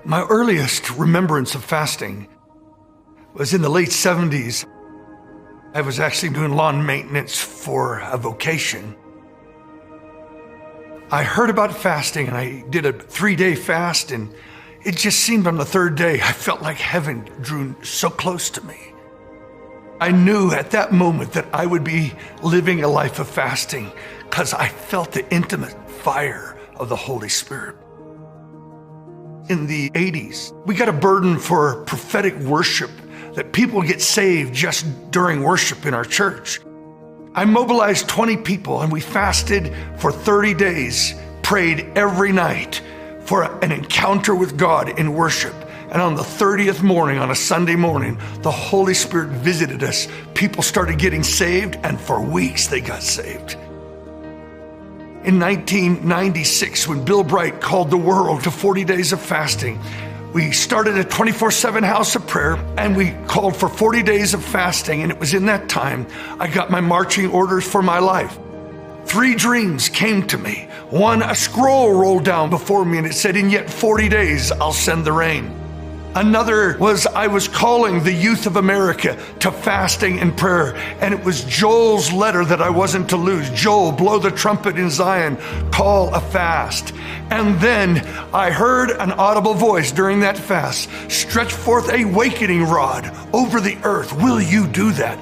My earliest remembrance of fasting was in the late 70s. I was actually doing lawn maintenance for a vocation. I heard about fasting and I did a 3-day fast, and it just seemed on the third day, I felt like heaven drew so close to me. I knew at that moment that I would be living a life of fasting because I felt the intimate fire of the Holy Spirit. In the 80s, we got a burden for prophetic worship, that people get saved just during worship in our church. I mobilized 20 people and we fasted for 30 days, prayed every night for an encounter with God in worship. And on the 30th morning, on a Sunday morning, the Holy Spirit visited us. People started getting saved, and for weeks they got saved. In 1996, when Bill Bright called the world to 40 days of fasting, we started a 24/7 house of prayer, and we called for 40 days of fasting. And it was in that time I got my marching orders for my life. 3 dreams came to me. One, a scroll rolled down before me and it said, "In yet 40 days, I'll send the rain." Another was I was calling the youth of America to fasting and prayer, and it was Joel's letter that I wasn't to lose. Joel, blow the trumpet in Zion, call a fast. And then I heard an audible voice during that fast, stretch forth a awakening rod over the earth. Will you do that?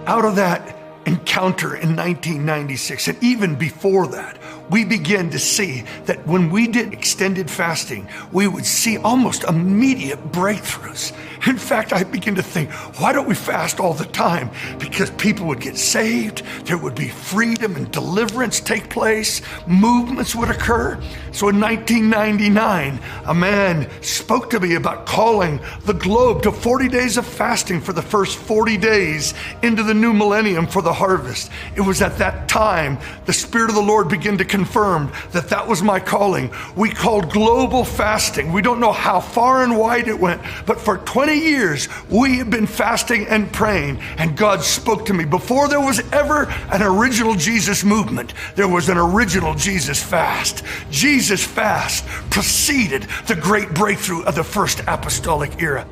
Out of that encounter in 1996, and even before that, we began to see that when we did extended fasting, we would see almost immediate breakthroughs. In fact, I began to think, why don't we fast all the time? Because people would get saved, there would be freedom and deliverance take place, movements would occur. So in 1999, a man spoke to me about calling the globe to 40 days of fasting for the first 40 days into the new millennium for the harvest. It was at that time the Spirit of the Lord began to confirm that that was my calling. We called global fasting. We don't know how far and wide it went, but for 20 years we have been fasting and praying, and God spoke to me. Before there was ever an original Jesus movement, there was an original Jesus fast. Jesus fast preceded the great breakthrough of the first apostolic era.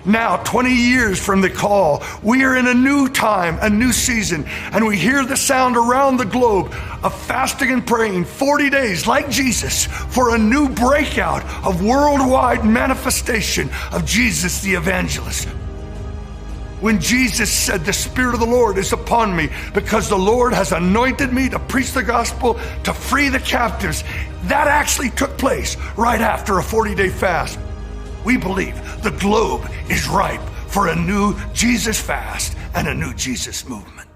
Now, 20 years from the call, we are in a new time, a new season, and we hear the sound around the globe of fasting and praying 40 days like Jesus for a new breakout of worldwide manifestation of Jesus the evangelist. When Jesus said, "The Spirit of the Lord is upon me because the Lord has anointed me to preach the gospel, to free the captives," that actually took place right after a 40-day fast. We believe the globe is ripe for a new Jesus fast and a new Jesus movement.